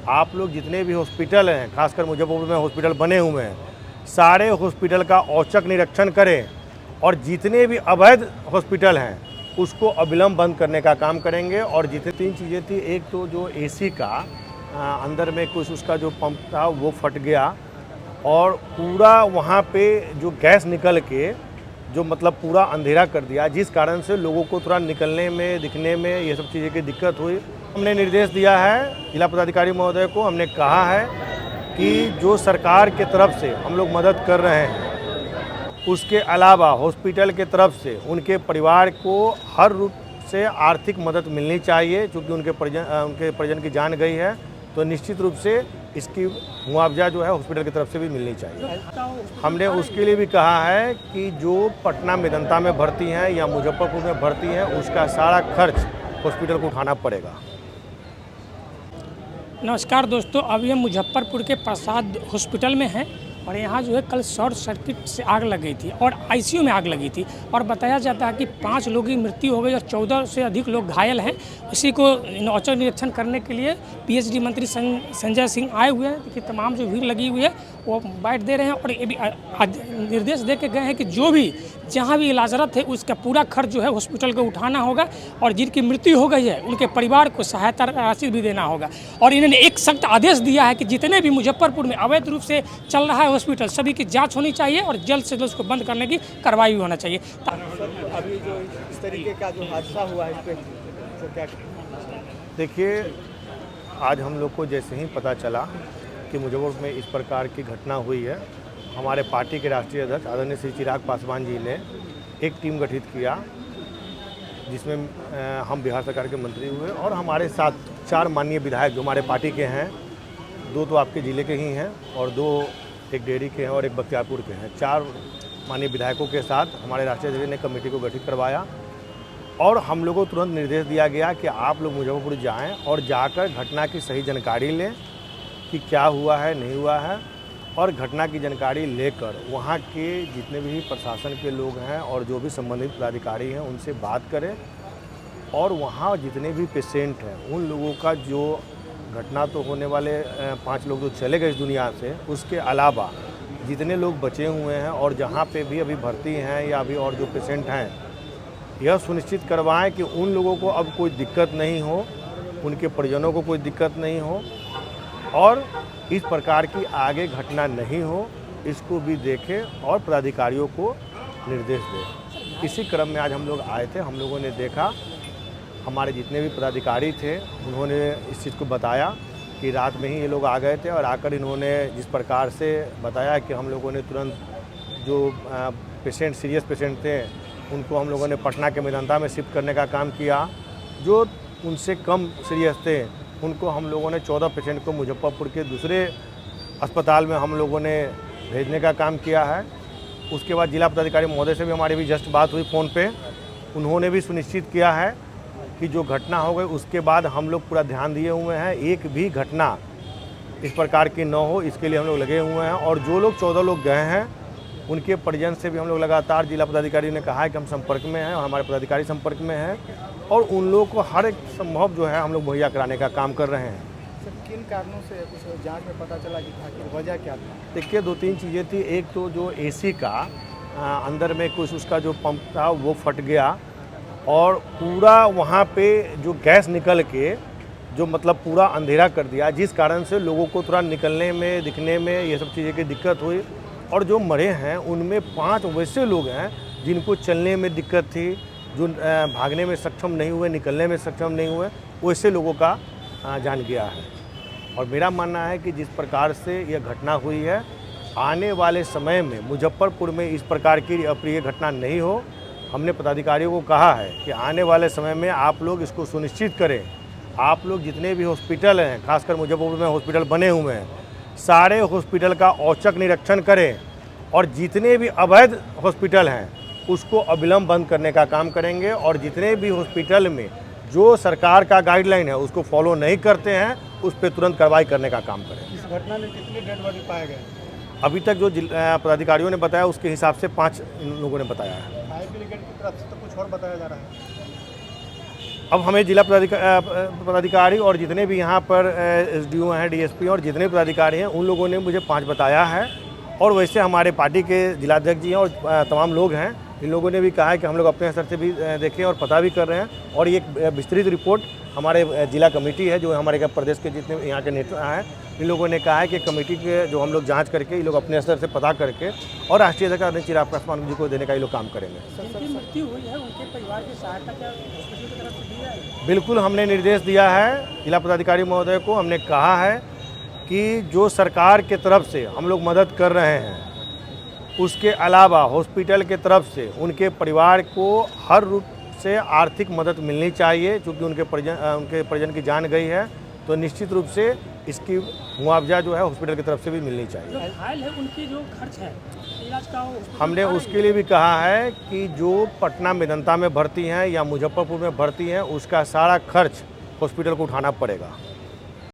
आप लोग जितने भी हॉस्पिटल हैं, खासकर मुजफ्फरपुर में हॉस्पिटल बने हुए हैं, सारे हॉस्पिटल का औचक निरीक्षण करें और जितने भी अवैध हॉस्पिटल हैं उसको अविलंब बंद करने का काम करेंगे। और जितनी 3 चीज़ें थी, एक तो जो एसी का अंदर में कुछ उसका जो पंप था वो फट गया और पूरा वहाँ पे जो गैस निकल के जो मतलब पूरा अंधेरा कर दिया, जिस कारण से लोगों को थोड़ा निकलने में, दिखने में ये सब चीज़ें की दिक्कत हुई। हमने निर्देश दिया है जिला पदाधिकारी महोदय को, हमने कहा है कि जो सरकार के तरफ से हम लोग मदद कर रहे हैं उसके अलावा हॉस्पिटल के तरफ से उनके परिवार को हर रूप से आर्थिक मदद मिलनी चाहिए। क्योंकि उनके परिजन की जान गई है तो निश्चित रूप से इसकी मुआवजा जो है हॉस्पिटल की तरफ से भी मिलनी चाहिए। हमने उसके लिए भी कहा है कि जो पटना मेदंता में भर्ती हैं या मुजफ्फरपुर में भर्ती हैं उसका सारा खर्च हॉस्पिटल को उठाना पड़ेगा। नमस्कार दोस्तों, अभी हम मुजफ्फरपुर के प्रसाद हॉस्पिटल में हैं और यहाँ जो है कल शॉर्ट सर्किट से आग लग गई थी और आईसीयू में आग लगी थी और बताया जाता है कि 5 लोगों की मृत्यु हो गई और 14 से अधिक लोग घायल हैं। इसी को औचक निरीक्षण करने के लिए पीएचडी मंत्री संजय सिंह आए हुए हैं कि तमाम जो भीड़ लगी हुई है वो बाइट दे रहे हैं और ये भी निर्देश दे के गए हैं कि जो भी जहाँ भी इलाजरत है उसका पूरा खर्च जो है हॉस्पिटल को उठाना होगा और जिनकी मृत्यु हो गई है उनके परिवार को सहायता राशि भी देना होगा। और इन्होंने एक सख्त आदेश दिया है कि जितने भी मुजफ्फरपुर में अवैध रूप से चल रहा है हॉस्पिटल, सभी की जांच होनी चाहिए और जल्द से जल्द उसको बंद करने की कार्रवाई भी होना चाहिए। अभी जो इस तरीके का जो हादसा हुआ है इस पर तो क्या? देखिए, आज हम लोग को जैसे ही पता चला कि मुजफ्फरपुर में इस प्रकार की घटना हुई है, हमारे पार्टी के राष्ट्रीय अध्यक्ष आदरणीय श्री चिराग पासवान जी ने एक टीम गठित किया जिसमें हम बिहार सरकार के मंत्री हुए और हमारे साथ 4 माननीय विधायक जो हमारे पार्टी के हैं, 2 तो आपके ज़िले के ही हैं और 2 एक डेहरी के हैं और एक बख्तियारपुर के हैं। 4 माननीय विधायकों के साथ हमारे राष्ट्रीय अध्यक्ष ने कमेटी को गठित करवाया और हम लोगों को तुरंत निर्देश दिया गया कि आप लोग मुजफ्फरपुर जाएं और जाकर घटना की सही जानकारी लें कि क्या हुआ है, नहीं हुआ है, और घटना की जानकारी लेकर वहाँ के जितने भी प्रशासन के लोग हैं और जो भी संबंधित पदाधिकारी हैं उनसे बात करें और वहाँ जितने भी पेशेंट हैं उन लोगों का जो घटना तो होने वाले 5 लोग जो चले गए इस दुनिया से, उसके अलावा जितने लोग बचे हुए हैं और जहाँ पे भी अभी भर्ती हैं या अभी और जो पेशेंट हैं, यह सुनिश्चित करवाएं कि उन लोगों को अब कोई दिक्कत नहीं हो, उनके परिजनों को कोई दिक्कत नहीं हो और इस प्रकार की आगे घटना नहीं हो, इसको भी देखें और पदाधिकारियों को निर्देश दें। इसी क्रम में आज हम लोग आए थे, हम लोगों ने देखा, हमारे जितने भी पदाधिकारी थे उन्होंने इस चीज़ को बताया कि रात में ही ये लोग आ गए थे और आकर इन्होंने जिस प्रकार से बताया कि हम लोगों ने तुरंत जो पेशेंट सीरियस पेशेंट थे उनको हम लोगों ने पटना के मेदंता में शिफ्ट करने का काम किया। जो उनसे कम सीरियस थे उनको हम लोगों ने 14 पेशेंट को मुजफ्फरपुर के दूसरे अस्पताल में हम लोगों ने भेजने का काम किया है। उसके बाद जिला पदाधिकारी महोदय से भी हमारी भी जस्ट बात हुई फ़ोन पे, उन्होंने भी सुनिश्चित किया है कि जो घटना हो गई उसके बाद हम लोग पूरा ध्यान दिए हुए हैं, एक भी घटना इस प्रकार की न हो, इसके लिए हम लोग लगे हुए हैं। और जो लोग 14 लोग गए हैं उनके परिजन से भी हम लोग लगातार, जिला पदाधिकारी ने कहा है कि हम संपर्क में हैं और हमारे पदाधिकारी संपर्क में हैं और उन लोगों को हर एक संभव जो है हम लोग मुहैया कराने का काम कर रहे हैं। सर, किन कारणों से कुछ जांच में पता चला कि आखिर वजह क्या था? देखिए, 2-3 चीज़ें थी। एक तो जो एसी का अंदर में कुछ उसका जो पंप था वो फट गया और पूरा वहाँ पे जो गैस निकल के जो मतलब पूरा अंधेरा कर दिया, जिस कारण से लोगों को थोड़ा निकलने में, दिखने में ये सब चीज़ें की दिक्कत हुई। और जो मरे हैं उनमें 5 वैसे लोग हैं जिनको चलने में दिक्कत थी, जो भागने में सक्षम नहीं हुए, निकलने में सक्षम नहीं हुए, वैसे लोगों का जान गया है। और मेरा मानना है कि जिस प्रकार से यह घटना हुई है, आने वाले समय में मुजफ्फरपुर में इस प्रकार की अप्रिय घटना नहीं हो। हमने पदाधिकारियों को कहा है कि आने वाले समय में आप लोग इसको सुनिश्चित करें। आप लोग जितने भी हॉस्पिटल हैं, खासकर मुजफ्फरपुर में हॉस्पिटल बने हुए हैं, सारे हॉस्पिटल का औचक निरीक्षण करें और जितने भी अवैध हॉस्पिटल हैं उसको अविलंब बंद करने का काम करेंगे और जितने भी हॉस्पिटल में जो सरकार का गाइडलाइन है उसको फॉलो नहीं करते हैं उस पर तुरंत कार्रवाई करने का काम करें। इस घटना में कितने डेड बॉडी पाए गए? अभी तक जो पदाधिकारियों ने बताया उसके हिसाब से 5 इन लोगों ने बताया है। फायर ब्रिगेड की तरफ से तो कुछ और बताया जा रहा है। अब हमें जिला पदाधिकारी और जितने भी यहाँ पर एसडीओ हैं, डीएसपी और जितने पदाधिकारी हैं, उन लोगों ने मुझे 5 बताया है। और वैसे हमारे पार्टी के जिलाध्यक्ष जी हैं और तमाम लोग हैं, इन लोगों ने भी कहा है कि हम लोग अपने स्तर से भी देखें और पता भी कर रहे हैं। और ये एक विस्तृत रिपोर्ट हमारे जिला कमेटी है, जो हमारे प्रदेश के जितने यहाँ के नेता हैं, इन लोगों ने कहा है कि कमेटी के जो हम लोग जांच करके, ये लोग अपने स्तर से पता करके और राष्ट्रीय अध्यक्ष आदरणीय चिराग पासवान जी को देने का ये लोग काम करेंगे। जिनकी मृत्यु हुई है उनके परिवार की सहायता क्या हॉस्पिटल की तरफ से दी जाएगी? बिल्कुल, हमने निर्देश दिया है जिला पदाधिकारी महोदय को। हमने कहा है कि जो सरकार के तरफ से हम लोग मदद कर रहे हैं, उसके अलावा हॉस्पिटल के तरफ से उनके परिवार को हर रूप से आर्थिक मदद मिलनी चाहिए। चूँकि उनके परिजन की जान गई है, तो निश्चित रूप से इसकी मुआवजा जो है हॉस्पिटल की तरफ से भी मिलनी चाहिए। जो घायल है उनकी जो खर्च है इलाज का, हमने उसके लिए भी कहा है कि जो पटना मेदंता में भर्ती हैं या मुजफ्फरपुर में भर्ती हैं, उसका सारा खर्च हॉस्पिटल को उठाना पड़ेगा।